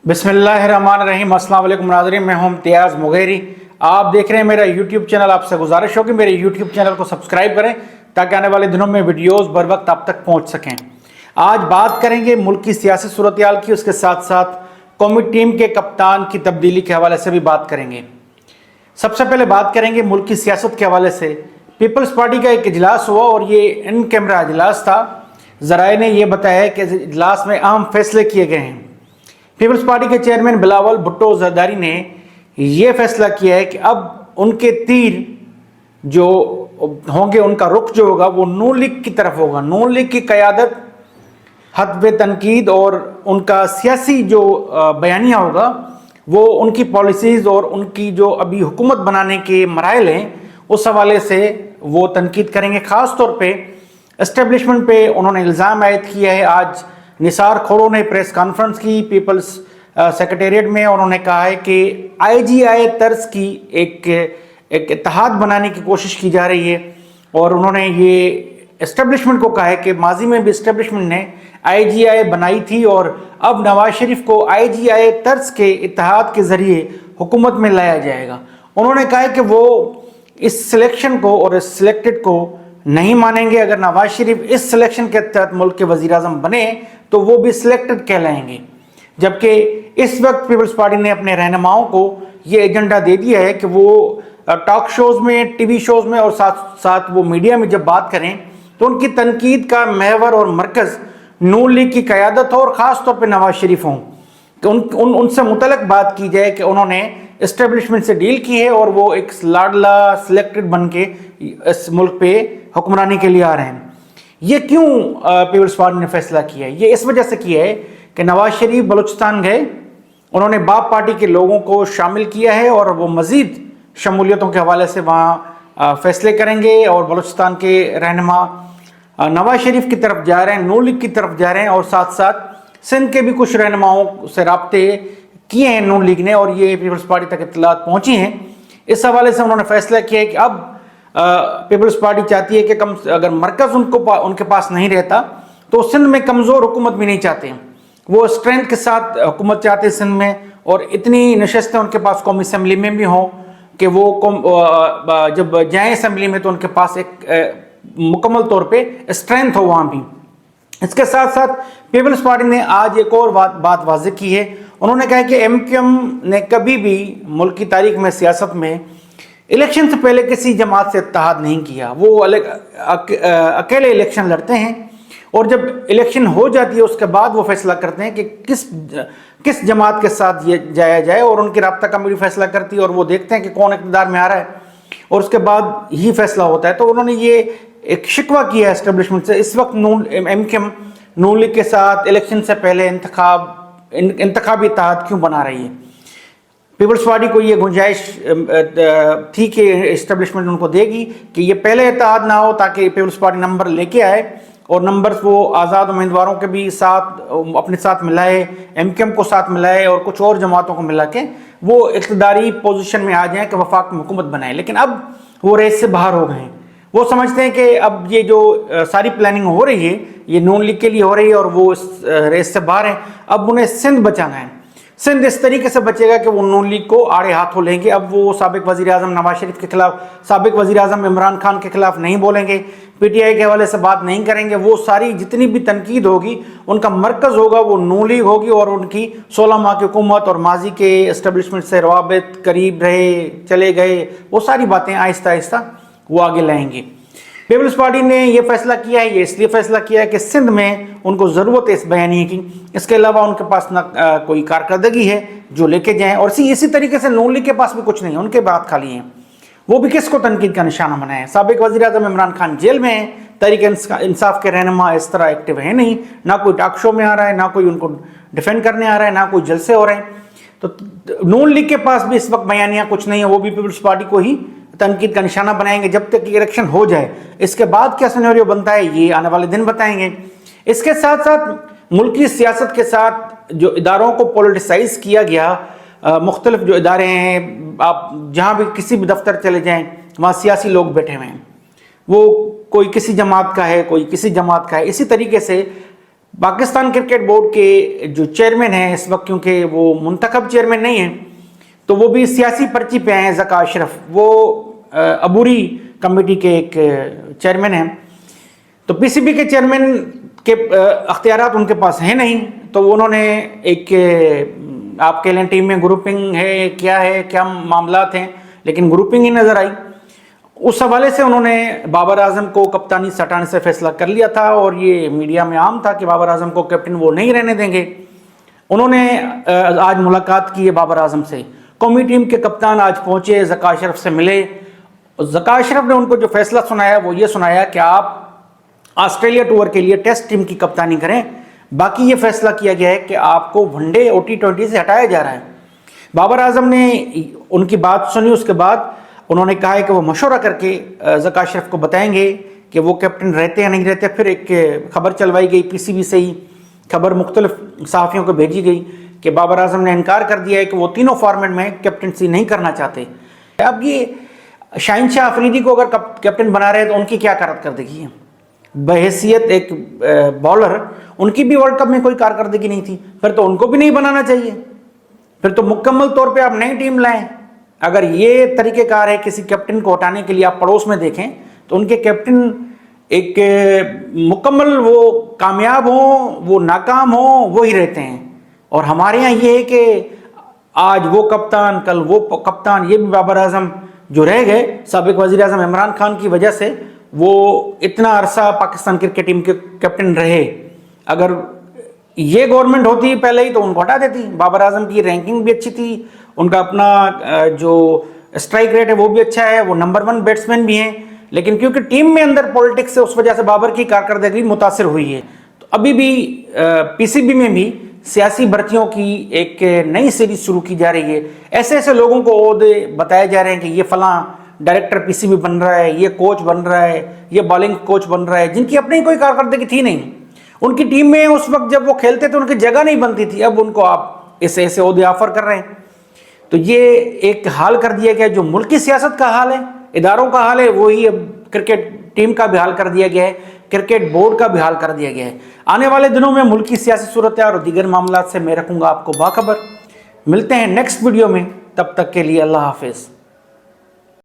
बिस्मिल्लाहिर्रहमानिर्रहीम। अस्सलाम वालेकुम नाज़रीन, मैं हूं इम्तियाज़ मुगेरी। आप देख रहे हैं मेरा यूट्यूब चैनल। आपसे गुजारिश हो कि मेरे यूट्यूब चैनल को सब्सक्राइब करें ताकि आने वाले दिनों में वीडियोस बर वक्त आप तक पहुंच सकें। आज बात करेंगे मुल्क की सियासी सूरत-ए-हाल की, उसके साथ साथ कौमी टीम के कप्तान की तब्दीली के हवाले से भी बात करेंगे। सबसे पहले बात करेंगे मुल्क की सियासत के हवाले से। पीपल्स पार्टी का एक इजलास हुआ और ये इन कैमरा इजलास था। ज़राए ने यह बताया कि इजलास में अहम फैसले किए गए हैं। पीपल्स पार्टी के चेयरमैन बिलावल भुट्टो जरदारी ने यह फैसला किया है कि अब उनके तीर जो होंगे, उनका रुख जो होगा वो नून लीग की तरफ होगा। नून लीग की क़यादत, हदब तनकीद और उनका सियासी जो बयानिया होगा वो उनकी पॉलिसीज़ और उनकी जो अभी हुकूमत बनाने के मराइल हैं उस हवाले से वो तनकीद करेंगे। ख़ास तौर पे एस्टेब्लिशमेंट पे उन्होंने इल्ज़ाम आयद किया है। आज निसार खोड़ो ने प्रेस कॉन्फ्रेंस की पीपल्स सेक्रेटेरिएट में। उन्होंने कहा है कि IGI तर्ज की एक इत्तेहाद बनाने की कोशिश की जा रही है और उन्होंने ये एस्टेब्लिशमेंट को कहा है कि माजी में भी एस्टेब्लिशमेंट ने IGI बनाई थी और अब नवाज शरीफ को IGI तर्ज के इत्तेहाद के ज़रिए हुकूमत में लाया जाएगा। उन्होंने कहा है कि वो इस सिलेक्शन को और इस सिलेक्टेड को नहीं मानेंगे। अगर नवाज शरीफ इस सिलेक्शन के तहत मुल्क के वज़ीर आज़म बने तो वो भी सिलेक्टेड कहलाएंगे। जबकि इस वक्त पीपल्स पार्टी ने अपने रहनुमाओं को ये एजेंडा दे दिया है कि वो टॉक शोज़ में, TV शोज़ में और साथ साथ वो मीडिया में जब बात करें तो उनकी तनकीद का महवर और मरकज़ नून लीग की क़यादत हो और ख़ास तौर पर नवाज शरीफ हों। तो उनसे मुतल्लिक़ बात की जाए कि उन्होंने इस्टेब्लिशमेंट से डील की है और वो एक लाडला सिलेक्टेड बन के इस मुल्क पे हुक्मरानी के लिए आ रहे हैं। ये क्यों पीपल्स पार्टी ने फैसला किया है? ये इस वजह से किया है कि नवाज शरीफ बलूचिस्तान गए, उन्होंने बाप पार्टी के लोगों को शामिल किया है और वो मज़ीद शमूलियतों के हवाले से वहाँ फैसले करेंगे और बलूचिस्तान के रहनुमा नवाज शरीफ की तरफ जा रहे हैं, नून लीग की तरफ जा रहे हैं और साथ साथ सिंध के भी कुछ रहनुमाओं से राब्ते किए हैं नून लीग ने और ये पीपल्स पार्टी तक इत्तलात पहुँची हैं। इस हवाले से उन्होंने फैसला किया है कि अब पीपल्स पार्टी चाहती है कि कम अगर मरकज़ उनके पास नहीं रहता तो सिंध में कमज़ोर हुकूमत भी नहीं चाहते। वो स्ट्रेंथ के साथ हुकूमत चाहते हैं सिंध में और इतनी नशस्तें उनके पास कौमी असम्बली में भी हों कि वो जब जाएँ असम्बली में तो उनके पास एक मुकम्मल तौर पे स्ट्रेंथ हो वहाँ भी। इसके साथ साथ पीपल्स पार्टी ने आज एक और बात वाज़ेह की है। उन्होंने कहा कि MQM ने कभी भी मुल्क की तारीख में, सियासत में इलेक्शन से पहले किसी जमात से इत्तेहाद नहीं किया। वो अकेले इलेक्शन लड़ते हैं और जब इलेक्शन हो जाती है उसके बाद वो फैसला करते हैं कि किस जमात के साथ ये जाया जाए और उनकी राब्ता कमेटी फैसला करती है और वो देखते हैं कि कौन इक़्तिदार में आ रहा है और उसके बाद ही फैसला होता है। तो उन्होंने ये एक शिकवा किया है एस्टेब्लिशमेंट से। इस वक्त MQM नून लीग के साथ इलेक्शन से पहले इंतखाबी इत्तेहाद क्यों बना रही है? पीपल्स पार्टी को ये गुंजाइश थी कि इस्टेब्लिशमेंट उनको देगी कि ये पहले इत्तेहाद ना हो ताकि पीपल्स पार्टी नंबर लेके आए और नंबर्स वो आज़ाद उम्मीदवारों के भी साथ अपने साथ मिलाए, MQM को साथ मिलाए और कुछ और जमातों को मिला के वो इक़्तिदारी पोजीशन में आ जाएं कि वफाक में हुकूमत बनाए। लेकिन अब वो रेस से बाहर हो गए हैं। वो समझते हैं कि अब ये जो सारी प्लानिंग हो रही है ये नून लीग के लिए हो रही है और वो इस रेस से बाहर हैं। अब उन्हें सिंध बचाना है। सिंध इस तरीके से बचेगा कि वो नून लीग को आड़े हाथों लेंगे। अब वो साबिक वज़ीर आज़म नवाज शरीफ के खिलाफ, साबिक वज़ीर आज़म इमरान खान के खिलाफ नहीं बोलेंगे, PTI के हवाले से बात नहीं करेंगे। वो सारी जितनी भी तनकीद होगी उनका मरकज़ होगा वो नून लीग होगी और उनकी 16 माह की हुकूमत और माजी के एस्टेब्लिशमेंट से रवाबित करीब रहे, चले गए, वो सारी बातें आहिस्ता आहिस्ता वो आगे लाएंगे। पीपल्स पार्टी ने यह फैसला किया है, ये इसलिए फैसला किया है कि सिंध में उनको ज़रूरत है इस बयानिए की। इसके अलावा उनके पास ना कोई कारकर्दगी है जो लेके जाएं और इसी तरीके से नून लीग के पास भी कुछ नहीं है, उनके बात खाली हैं। वो भी किसको तनकीद का निशाना बनाए? साबिक वज़ीर आज़म इमरान खान जेल में है, तहरीक इंसाफ के रहनुमा इस तरह एक्टिव है नहीं, ना कोई टॉक शो में आ रहा है, ना कोई उनको डिफेंड करने आ रहा है, ना कोई जलसे हो रहे हैं। तो नून लीग के पास भी इस वक्त बयानिया कुछ नहीं है, वो भी पीपल्स पार्टी को ही तनकीद का निशाना बनाएंगे जब तक इलेक्शन हो जाए। इसके बाद क्या सिनेरियो बनता है ये आने वाले दिन बताएंगे। इसके साथ साथ मुल्क की सियासत के साथ जो इदारों को पॉलिटिसाइज किया गया, मुख्तलिफ जो इदारे हैं, आप जहाँ भी किसी भी दफ्तर चले जाएं वहाँ सियासी लोग बैठे हुए हैं। वो कोई किसी जमात का है, कोई किसी जमात का है। इसी तरीके से पाकिस्तान क्रिकेट बोर्ड के जो चेयरमैन हैं इस वक्त, क्योंकि वो मुंतखब चेयरमैन नहीं हैं, तो वो भी सियासी पर्ची पे हैं। ज़का अशरफ वो अबूरी कमेटी के एक चेयरमैन हैं, तो पीसीबी के चेयरमैन के अख्तियारात उनके पास हैं नहीं, तो उन्होंने एक आप कह लें टीम में ग्रुपिंग है क्या मामलात हैं, लेकिन ग्रुपिंग ही नज़र आई। उस हवाले से उन्होंने बाबर आजम को कप्तानी से हटाने से फैसला कर लिया था, और ये मीडिया में आम था कि बाबर आजम को कैप्टन वो नहीं रहने देंगे। उन्होंने आज मुलाकात की है बाबर आजम से। कौमी टीम के कप्तान आज पहुंचे, ज़का अशरफ से मिले। ज़का अशरफ ने उनको जो फैसला सुनाया वो ये सुनाया कि आप ऑस्ट्रेलिया टूर के लिए टेस्ट टीम की कप्तानी करें, बाकी ये फैसला किया गया है कि आपको वनडे और T20 से हटाया जा रहा है। बाबर आजम ने उनकी बात सुनी, उसके बाद उन्होंने कहा है कि वो मशवरा करके ज़का अशरफ को बताएंगे कि वो कैप्टन रहते या नहीं रहते। फिर एक खबर चलवाई गई पीसीबी से ही, खबर मुख्तलिफ सहाफ़ियों को भेजी गई कि बाबर आजम ने इनकार कर दिया है कि वो तीनों फॉर्मेट में कैप्टनसी नहीं करना चाहते। अब ये शाहीन शाह अफरीदी को अगर कैप्टन बना रहे हैं तो उनकी क्या कारकर्दगी है? बहैसियत एक बॉलर उनकी भी वर्ल्ड कप में कोई कारकर्दगी नहीं थी, फिर तो उनको भी नहीं बनाना चाहिए। फिर तो मुकम्मल तौर पे आप नई टीम लाएं। अगर ये तरीक़ेकार है किसी कैप्टन को हटाने के लिए, आप पड़ोस में देखें तो उनके कैप्टन एक मुकम्मल वो कामयाब हों, वो नाकाम हों, वो ही रहते हैं। और हमारे यहाँ ये है कि आज वो कप्तान, कल वो कप्तान, ये भी बाबर आजम जो रह गए, साबिक वज़ीर आज़म इमरान खान की वजह से वो इतना अरसा पाकिस्तान क्रिकेट टीम के कैप्टन रहे। अगर ये गवर्नमेंट होती पहले ही तो उनको हटा देती। बाबर आजम की रैंकिंग भी अच्छी थी, उनका अपना जो स्ट्राइक रेट है वो भी अच्छा है, वो नंबर 1 बैट्समैन भी हैं, लेकिन क्योंकि टीम में अंदर पॉलिटिक्स है उस वजह से बाबर की कारकर्दगी मुतासिर हुई है। तो अभी भी पीसीबी में भी सियासी भर्तियों की एक नई सीरीज शुरू की जा रही है। ऐसे ऐसे लोगों को ओहदे बताए जा रहे हैं कि ये फलां डायरेक्टर पीसीबी बन रहा है, ये कोच बन रहा है, ये बॉलिंग कोच बन रहा है, जिनकी अपनी कोई कारकर्दगी थी नहीं। उनकी टीम में उस वक्त जब वो खेलते थे उनकी जगह नहीं बनती थी, अब उनको आप ऐसे ऐसे ओहदे ऑफर कर रहे हैं। तो ये एक हाल कर दिया गया, जो मुल्की सियासत का हाल है, इदारों का हाल है, वही अब क्रिकेट टीम का भी हाल कर दिया गया है, क्रिकेट बोर्ड का भी हाल कर दिया गया है। आने वाले दिनों में मुल्की सियासी सूरत और दीगर मामलात से मैं रखूँगा आपको बाखबर। मिलते हैं नेक्स्ट वीडियो में, तब तक के लिए अल्लाह हाफिज़।